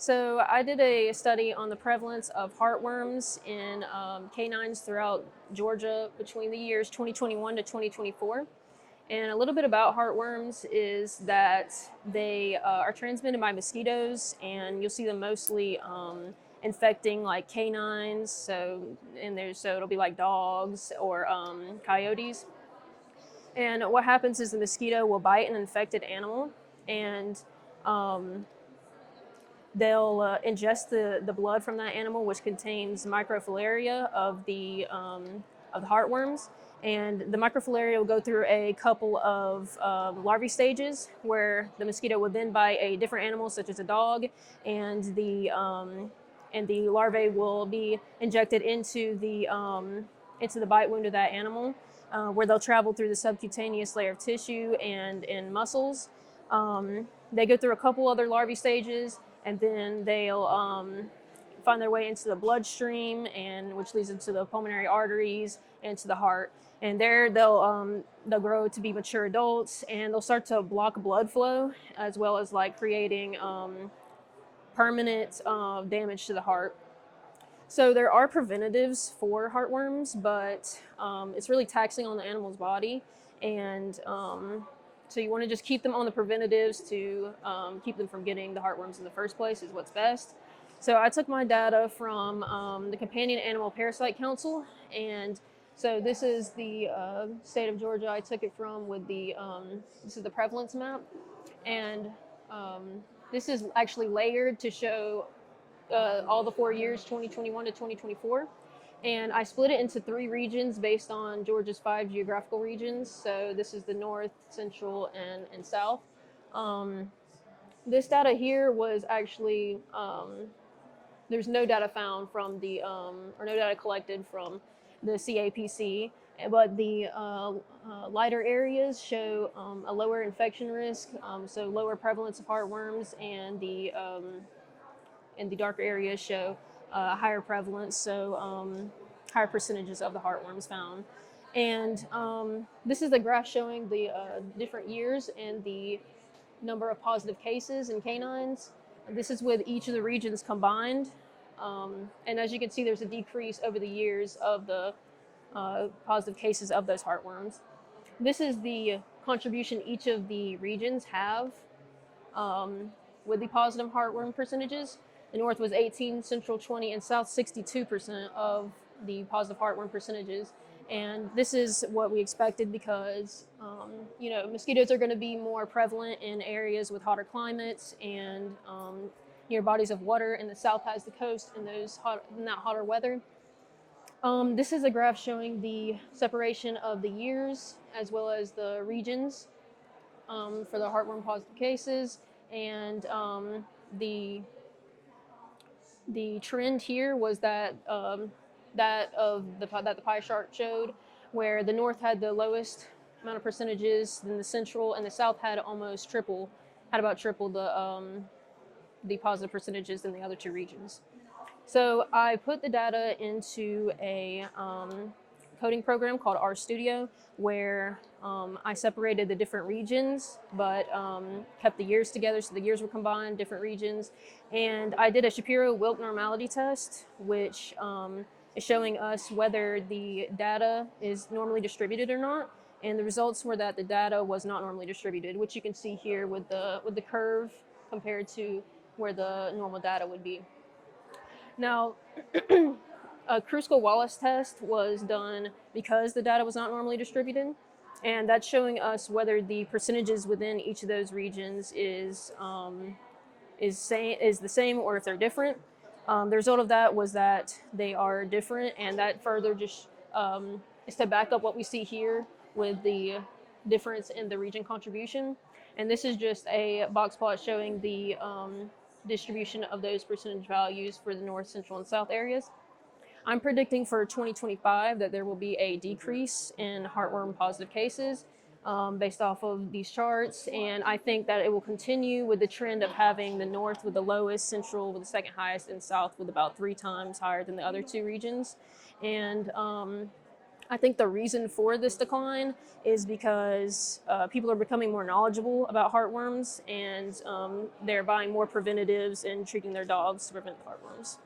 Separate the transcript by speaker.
Speaker 1: So I did a study on the prevalence of heartworms in canines throughout Georgia between the years 2021 to 2024. And a little bit about heartworms is that they are transmitted by mosquitoes, and you'll see them mostly infecting like canines. So it'll be like dogs or coyotes. And what happens is the mosquito will bite an infected animal, and um, they'll ingest the blood from that animal, which contains microfilaria of the heartworms. And the microfilaria will go through a couple of larvae stages where the mosquito would then bite a different animal, such as a dog, and the larvae will be injected into the bite wound of that animal, where they'll travel through the subcutaneous layer of tissue and muscles. They go through a couple other larvae stages, and then they'll find their way into the bloodstream, and which leads into the pulmonary arteries and to the heart. And there they'll grow to be mature adults, and they'll start to block blood flow, as well as like creating permanent damage to the heart. So there are preventatives for heartworms, but it's really taxing on the animal's body, and so you want to just keep them on the preventatives to keep them from getting the heartworms in the first place is what's best. So I took my data from the Companion Animal Parasite Council, and so this is the state of Georgia I took it from with this is the prevalence map, and this is actually layered to show all the 4 years, 2021 to 2024. And I split it into 3 regions based on Georgia's 5 geographical regions. So this is the north, central, and south. Um, this data here was actually, there's no data found from or no data collected from the CAPC, but the lighter areas show a lower infection risk, so lower prevalence of heartworms, and the darker areas show higher prevalence, so higher percentages of the heartworms found. And this is the graph showing the different years and the number of positive cases in canines. This is with each of the regions combined. And as you can see, there's a decrease over the years of the positive cases of those heartworms. This is the contribution each of the regions have with the positive heartworm percentages. The North was 18, Central 20, and South 62% of the positive heartworm percentages. And this is what we expected because, mosquitoes are going to be more prevalent in areas with hotter climates and near bodies of water. And the South has the coast and in that hotter weather. This is a graph showing the separation of the years as well as the regions for the heartworm positive cases. And the trend here was that that the pie chart showed, where the North had the lowest amount of percentages, then the Central and the South had about triple the positive percentages than the other 2 regions. So I put the data into a coding program called RStudio, where I separated the different regions, but kept the years together, so the years were combined, different regions. And I did a Shapiro-Wilk normality test, which is showing us whether the data is normally distributed or not. And the results were that the data was not normally distributed, which you can see here with the curve compared to where the normal data would be. Now, a Kruskal-Wallis test was done because the data was not normally distributed, and that's showing us whether the percentages within each of those regions is the same or if they're different. The result of that was that they are different, and that further just is to back up what we see here with the difference in the region contribution. And this is just a box plot showing the distribution of those percentage values for the North, Central, and South areas. I'm predicting for 2025 that there will be a decrease in heartworm positive cases based off of these charts, and I think that it will continue with the trend of having the North with the lowest, Central with the second highest, and South with about 3 times higher than the other 2 regions. And I think the reason for this decline is because people are becoming more knowledgeable about heartworms, and they're buying more preventatives and treating their dogs to prevent the heartworms.